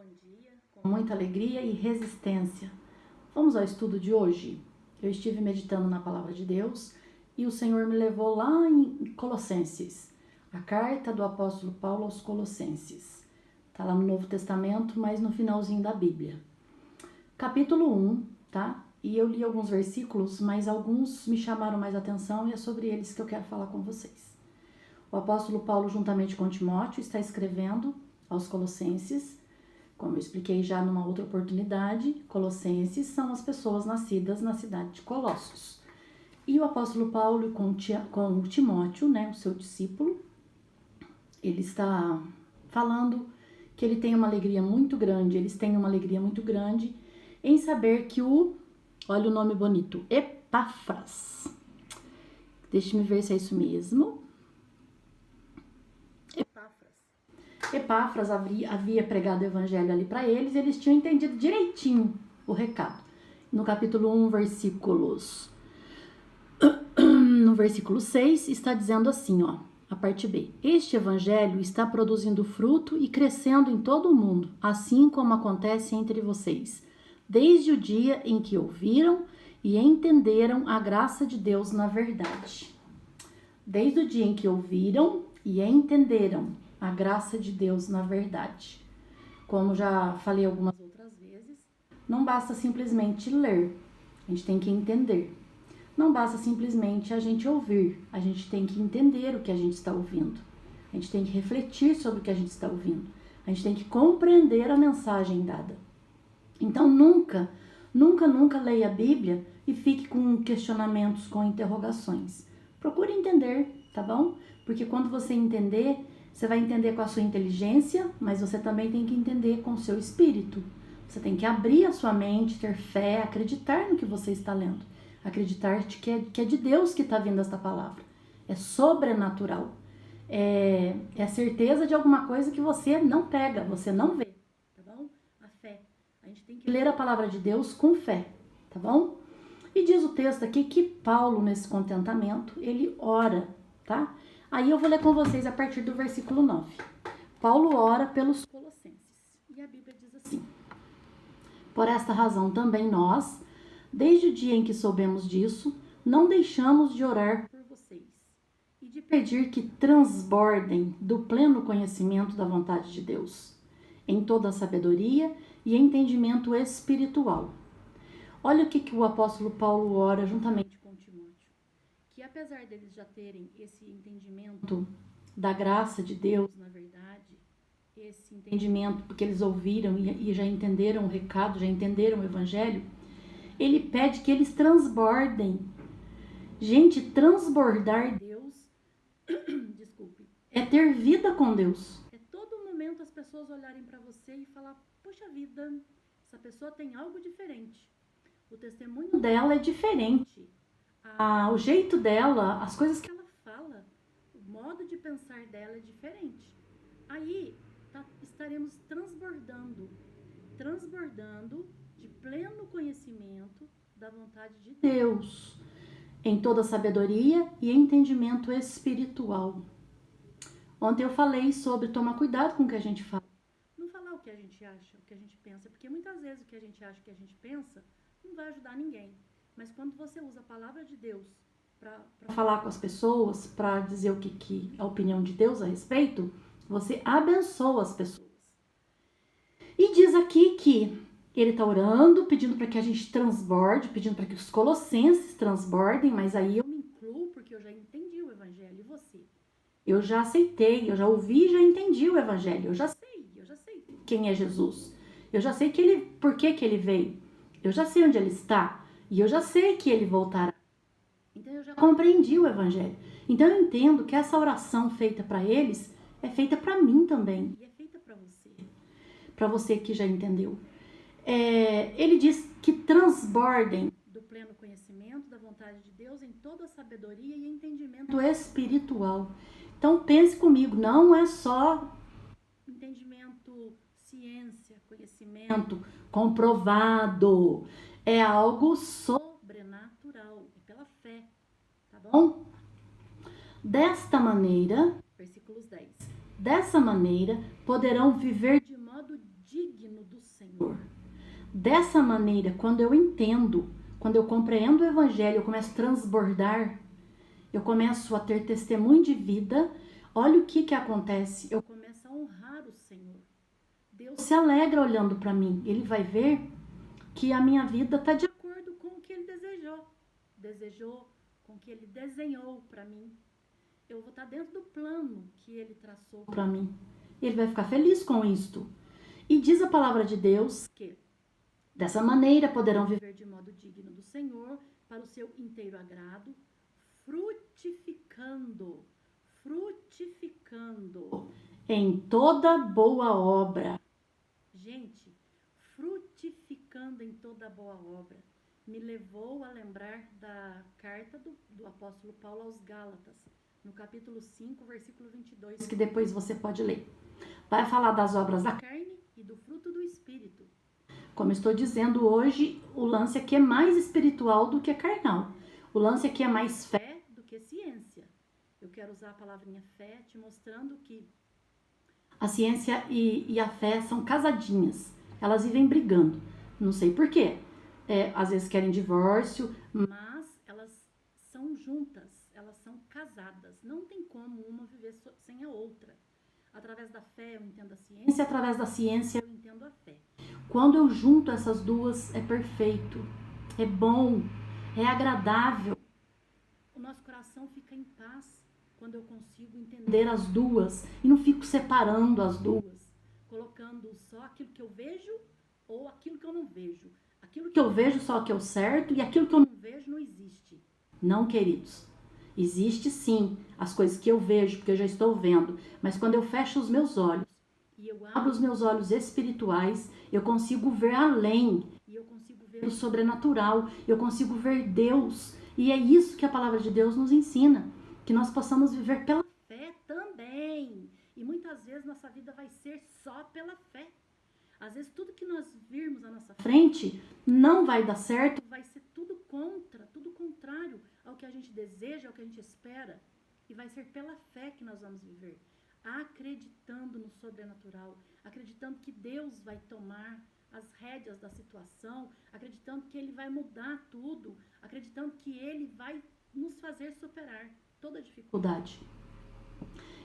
bom dia, com muita alegria e resistência. Vamos ao estudo de hoje? Eu estive meditando na palavra de Deus e o Senhor me levou lá em Colossenses, a carta do apóstolo Paulo aos Colossenses. Está lá no Novo Testamento, mas no finalzinho da Bíblia. Capítulo 1, tá? E eu li alguns versículos, mas alguns me chamaram mais atenção e é sobre eles que eu quero falar com vocês. O apóstolo Paulo, juntamente com Timóteo, está escrevendo aos Colossenses. Como eu expliquei já numa outra oportunidade, Colossenses são as pessoas nascidas na cidade de Colossos. E o apóstolo Paulo, com Timóteo, né, o seu discípulo, ele está falando que ele tem uma alegria muito grande, eles têm uma alegria muito grande em saber que olha o nome bonito, Epáfras. Deixa-me ver se é isso mesmo. Epáfras havia pregado o evangelho ali para eles, e eles tinham entendido direitinho o recado. No capítulo 1, no versículo 6, está dizendo assim, ó, a parte B. Este evangelho está produzindo fruto e crescendo em todo o mundo, assim como acontece entre vocês, desde o dia em que ouviram e entenderam a graça de Deus na verdade. Desde o dia em que ouviram e entenderam a graça de Deus na verdade. Como já falei algumas outras vezes, não basta simplesmente ler, a gente tem que entender. Não basta simplesmente a gente ouvir, a gente tem que entender o que a gente está ouvindo. A gente tem que refletir sobre o que a gente está ouvindo. A gente tem que compreender a mensagem dada. Então nunca leia a Bíblia e fique com questionamentos, com interrogações. Procure entender, tá bom? Porque quando você entender, você vai entender com a sua inteligência, mas você também tem que entender com o seu espírito. Você tem que abrir a sua mente, ter fé, acreditar no que você está lendo. Acreditar que é de Deus que está vindo esta palavra. É sobrenatural. É a certeza de alguma coisa que você não pega, você não vê, tá bom? A fé. A gente tem que ler a palavra de Deus com fé, tá bom? E diz o texto aqui que Paulo, nesse contentamento, ele ora, tá? Aí eu vou ler com vocês a partir do versículo 9. Paulo ora pelos Colossenses. E a Bíblia diz assim: por esta razão também nós, desde o dia em que soubemos disso, não deixamos de orar por vocês e de pedir que transbordem do pleno conhecimento da vontade de Deus, em toda a sabedoria e entendimento espiritual. Olha o que o apóstolo Paulo ora juntamente com Timóteo. Que apesar deles já terem esse entendimento da graça de Deus, na verdade, esse entendimento porque eles ouviram e já entenderam o recado, já entenderam o evangelho, ele pede que eles transbordem. Gente, transbordar Deus, desculpe, é ter vida com Deus. É todo momento as pessoas olharem para você e falar, poxa vida, essa pessoa tem algo diferente. O testemunho dela é diferente. O jeito dela, as coisas que ela fala, o modo de pensar dela é diferente. Aí estaremos transbordando de pleno conhecimento da vontade de Deus, em toda sabedoria e entendimento espiritual. Ontem eu falei sobre tomar cuidado com o que a gente fala. Não falar o que a gente acha, o que a gente pensa, porque muitas vezes o que a gente acha, o que a gente pensa, não vai ajudar ninguém. Mas quando você usa a palavra de Deus para falar com as pessoas, para dizer o que a opinião de Deus a respeito, você abençoa as pessoas. E diz aqui que ele está orando, pedindo para que a gente transborde, pedindo para que os colossenses transbordem, mas aí eu me incluo porque eu já entendi o evangelho. E você? Eu já aceitei, eu já ouvi e já entendi o evangelho. Eu já sei quem é Jesus. Eu já sei por que ele veio. Eu já sei onde ele está. E eu já sei que ele voltará. Então eu já compreendi o evangelho. Então eu entendo que essa oração feita para eles é feita para mim também. E é feita para você. Para você que já entendeu. Ele diz que transbordem do pleno conhecimento da vontade de Deus em toda a sabedoria e entendimento espiritual. Então pense comigo, não é só entendimento, ciência, conhecimento comprovado. É algo sobrenatural, é pela fé, tá bom? Desta maneira, versículos 10, dessa maneira poderão viver de modo digno do Senhor. Dessa maneira, quando eu entendo, quando eu compreendo o Evangelho, eu começo a transbordar, eu começo a ter testemunho de vida. Olha o que acontece, eu começo a honrar o Senhor. Deus se alegra olhando para mim, Ele vai ver que a minha vida está de acordo com o que Ele desejou, com o que Ele desenhou para mim. Eu vou estar dentro do plano que Ele traçou para mim. Ele vai ficar feliz com isto. E diz a palavra de Deus que dessa maneira poderão viver de modo digno do Senhor, para o seu inteiro agrado, frutificando em toda boa obra. Gente, frutificando em toda boa obra, me levou a lembrar da carta do apóstolo Paulo aos Gálatas, no capítulo 5, versículo 22, que depois você pode ler. Vai falar das obras da carne e do fruto do Espírito. Como estou dizendo hoje, o lance aqui é mais espiritual do que carnal. O lance aqui é mais fé do que ciência. Eu quero usar a palavrinha fé, te mostrando que a ciência e a fé são casadinhas. Elas vivem brigando. Não sei por quê. Às vezes querem divórcio, mas elas são juntas, elas são casadas. Não tem como uma viver sem a outra. Através da fé eu entendo a ciência, através da ciência eu entendo a fé. Quando eu junto essas duas, é perfeito, é bom, é agradável. O nosso coração fica em paz quando eu consigo entender as duas e não fico separando as duas, colocando só aquilo que eu vejo ou aquilo que eu não vejo. Aquilo que eu vejo só que é o certo e aquilo que eu não vejo não existe. Não, queridos. Existe sim as coisas que eu vejo, porque eu já estou vendo, mas quando eu fecho os meus olhos e eu abro os meus olhos espirituais, eu consigo ver além, e eu consigo ver o sobrenatural, eu consigo ver Deus, e é isso que a palavra de Deus nos ensina, que nós possamos viver pela fé também, e muitas vezes nossa vida vai ser só pela fé. Às vezes tudo que nós virmos à nossa frente não vai dar certo, vai ser tudo contrário ao que a gente deseja, ao que a gente espera. E vai ser pela fé que nós vamos viver, acreditando no sobrenatural, acreditando que Deus vai tomar as rédeas da situação, acreditando que Ele vai mudar tudo, acreditando que Ele vai nos fazer superar toda dificuldade.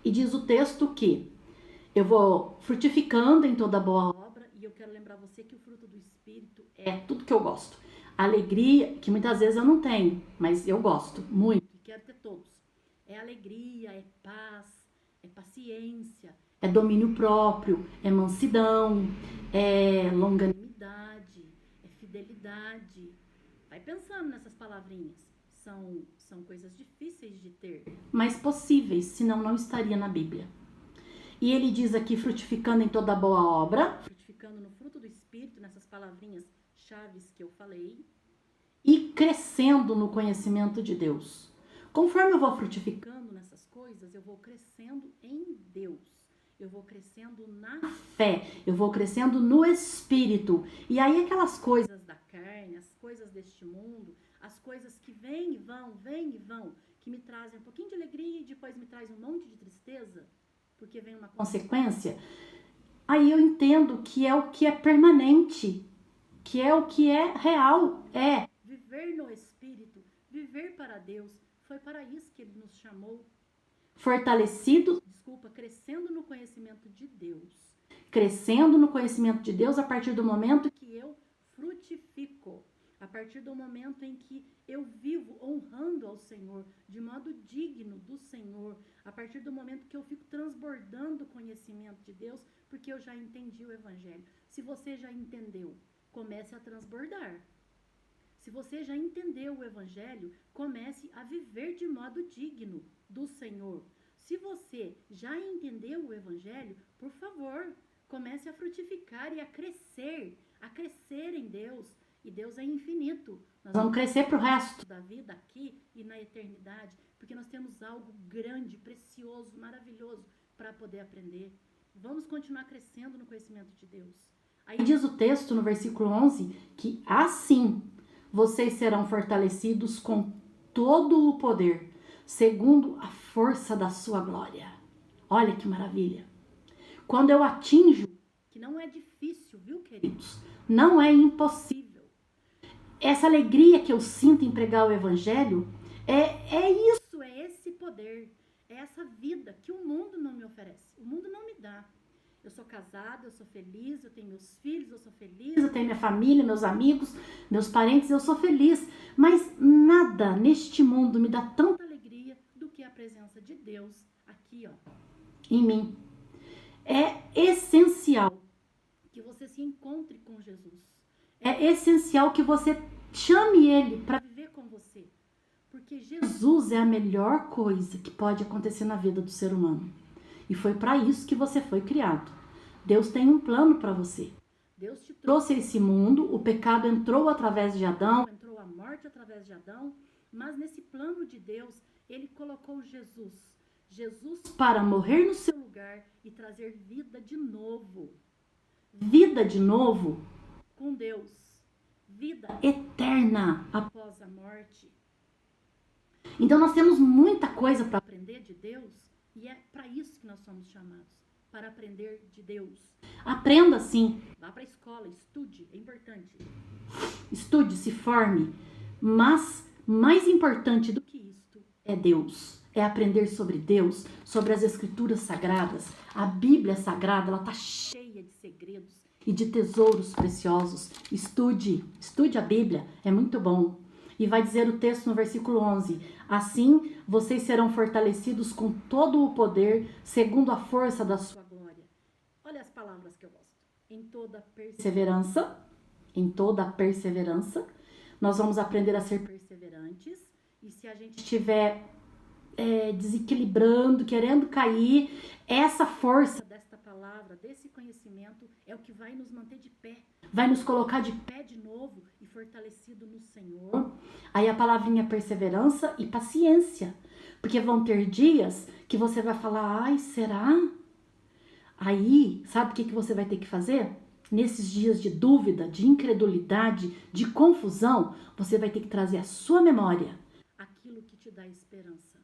E diz o texto que eu vou frutificando em toda boa obra, e eu quero lembrar você que o fruto do Espírito é tudo que eu gosto. Alegria, que muitas vezes eu não tenho, mas eu gosto muito e quero ter todos. É alegria, é paz, é paciência, é domínio próprio, é mansidão, é longanimidade, é fidelidade. Vai pensando nessas palavrinhas. São coisas difíceis de ter, mas possíveis, senão não estaria na Bíblia. E ele diz aqui, frutificando em toda boa obra, frutificando no fruto do Espírito, nessas palavrinhas chaves que eu falei, e crescendo no conhecimento de Deus. Conforme eu vou frutificando nessas coisas, eu vou crescendo em Deus. Eu vou crescendo na fé, eu vou crescendo no Espírito. E aí aquelas coisas da carne, as coisas deste mundo, as coisas que vêm e vão, que me trazem um pouquinho de alegria e depois me trazem um monte de tristeza, porque vem uma consequência, aí eu entendo que é o que é permanente, que é o que é real, é viver no Espírito, viver para Deus. Foi para isso que Ele nos chamou. Crescendo no conhecimento de Deus. Crescendo no conhecimento de Deus a partir do momento que eu frutifico. A partir do momento em que eu vivo honrando ao Senhor, de modo digno do Senhor. A partir do momento que eu fico transbordando o conhecimento de Deus, porque eu já entendi o Evangelho. Se você já entendeu, comece a transbordar. Se você já entendeu o Evangelho, comece a viver de modo digno do Senhor. Se você já entendeu o Evangelho, por favor, comece a frutificar e a crescer em Deus. E Deus é infinito. Nós vamos crescer para o resto da vida aqui e na eternidade, porque nós temos algo grande, precioso, maravilhoso para poder aprender. Vamos continuar crescendo no conhecimento de Deus. Aí diz o texto no versículo 11 que assim vocês serão fortalecidos com todo o poder, segundo a força da sua glória. Olha que maravilha. Quando eu atinjo, que não é difícil, viu, queridos? Não é impossível. Essa alegria que eu sinto em pregar o evangelho é isso, é esse poder, é essa vida que o mundo não me oferece, o mundo não me dá. Eu sou casada, eu sou feliz, eu tenho meus filhos, eu sou feliz, eu tenho minha família, meus amigos, meus parentes, eu sou feliz. Mas nada neste mundo me dá tanta alegria do que a presença de Deus aqui, ó, em mim. É essencial que você se encontre com Jesus. É essencial que você chame Ele para viver com você. Porque Jesus é a melhor coisa que pode acontecer na vida do ser humano. E foi para isso que você foi criado. Deus tem um plano para você. Deus te trouxe a esse mundo, o pecado entrou através de Adão, entrou a morte através de Adão, mas nesse plano de Deus, Ele colocou Jesus. Jesus para morrer no seu lugar e trazer vida de novo. Vida de novo com Deus. Vida eterna após a morte. Então nós temos muita coisa para aprender de Deus e é para isso que nós somos chamados, para aprender de Deus. Aprenda sim, vá para a escola, estude, é importante. Estude, se forme, mas mais importante do que isto é Deus. É aprender sobre Deus, sobre as escrituras sagradas. A Bíblia sagrada, ela está cheia de segredos e de tesouros preciosos. Estude a Bíblia, é muito bom. E vai dizer o texto no versículo 11, assim vocês serão fortalecidos com todo o poder, segundo a força da sua glória. Olha as palavras que eu gosto. Em toda perseverança, nós vamos aprender a ser perseverantes. E se a gente estiver desequilibrando, querendo cair, essa força desta palavra, desse conhecimento, é o que vai nos manter de pé. Vai nos colocar de pé de novo e fortalecido no Senhor. Aí a palavrinha perseverança e paciência. Porque vão ter dias que você vai falar, ai, será? Aí, sabe o que você vai ter que fazer? Nesses dias de dúvida, de incredulidade, de confusão, você vai ter que trazer à sua memória aquilo que te dá esperança.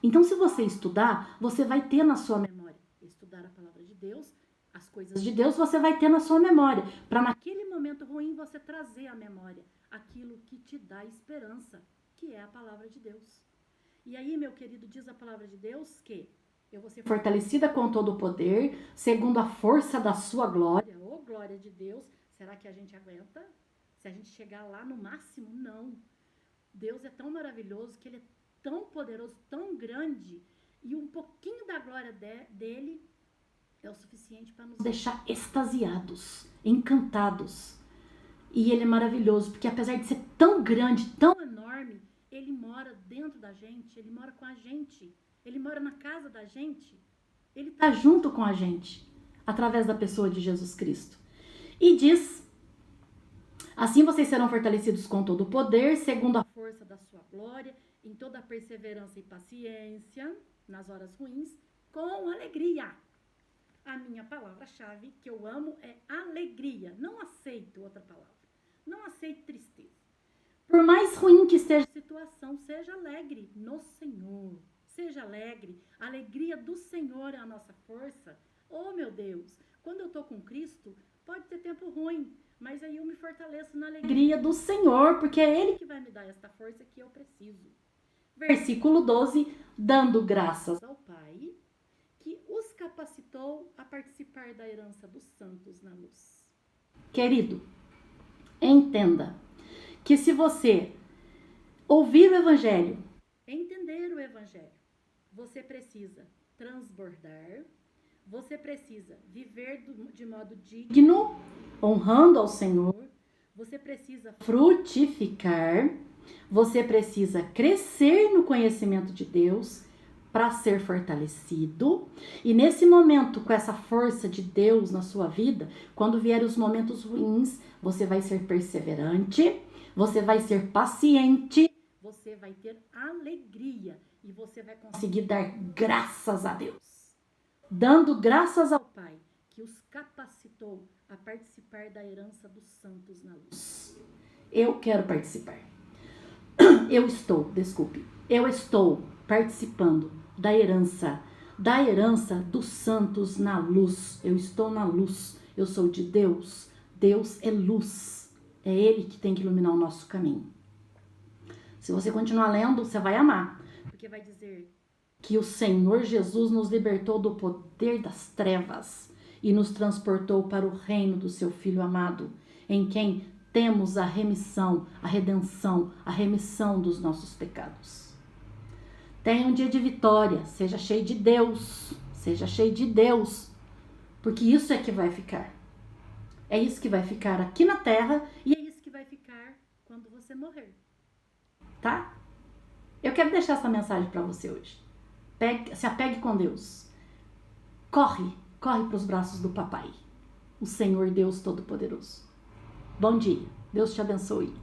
Então, se você estudar, você vai ter na sua memória. Estudar a palavra de Deus, as coisas de Deus, você vai ter na sua memória. Para naquele momento ruim, você trazer à memória aquilo que te dá esperança, que é a palavra de Deus. E aí, meu querido, diz a palavra de Deus que eu vou ser fortalecida com todo o poder, segundo a força da sua glória. Ô, glória de Deus, será que a gente aguenta? Se a gente chegar lá no máximo? Não. Deus é tão maravilhoso que Ele é tão poderoso, tão grande, e um pouquinho da glória dele é o suficiente para nos deixar extasiados, encantados. E Ele é maravilhoso, porque apesar de ser tão grande, tão enorme, Ele mora dentro da gente, Ele mora com a gente, Ele mora na casa da gente, Ele está junto com a gente, através da pessoa de Jesus Cristo. E diz, assim vocês serão fortalecidos com todo o poder, segundo a força da sua glória, em toda a perseverança e paciência, nas horas ruins, com alegria. A minha palavra-chave que eu amo é alegria. Não aceito outra palavra. Não aceito tristeza. Por mais ruim que esteja a situação, seja alegre no Senhor. Seja alegre. A alegria do Senhor é a nossa força. Oh, meu Deus, quando eu estou com Cristo, pode ter tempo ruim, mas aí eu me fortaleço na alegria do Senhor, porque é Ele que vai me dar esta força que eu preciso. Versículo 12, dando graças ao Pai, que os capacitou a participar da herança dos santos na luz. Querido, entenda que se você ouvir o Evangelho, entender o Evangelho, você precisa transbordar, você precisa viver de modo digno, honrando ao Senhor, você precisa frutificar, você precisa crescer no conhecimento de Deus para ser fortalecido. E nesse momento, com essa força de Deus na sua vida, quando vierem os momentos ruins, você vai ser perseverante, você vai ser paciente, você vai ter alegria e você vai conseguir dar graças a Deus. Dando graças ao Pai, que os capacitou a participar da herança dos santos na luz. Eu quero participar. Eu estou participando da herança dos santos na luz. Eu estou na luz. eu sou de Deus. Deus é luz, é Ele que tem que iluminar o nosso caminho. Se você continuar lendo, você vai amar, porque vai dizer que o Senhor Jesus nos libertou do poder das trevas e nos transportou para o reino do seu Filho amado, em quem temos a remissão, a redenção, a remissão dos nossos pecados. Tenha um dia de vitória, seja cheio de Deus, porque isso é que vai ficar. É isso que vai ficar aqui na terra e é isso que vai ficar quando você morrer. Tá? Eu quero deixar essa mensagem para você hoje. Se apegue com Deus. Corre para os braços do papai, o Senhor Deus Todo-Poderoso. Bom dia, Deus te abençoe.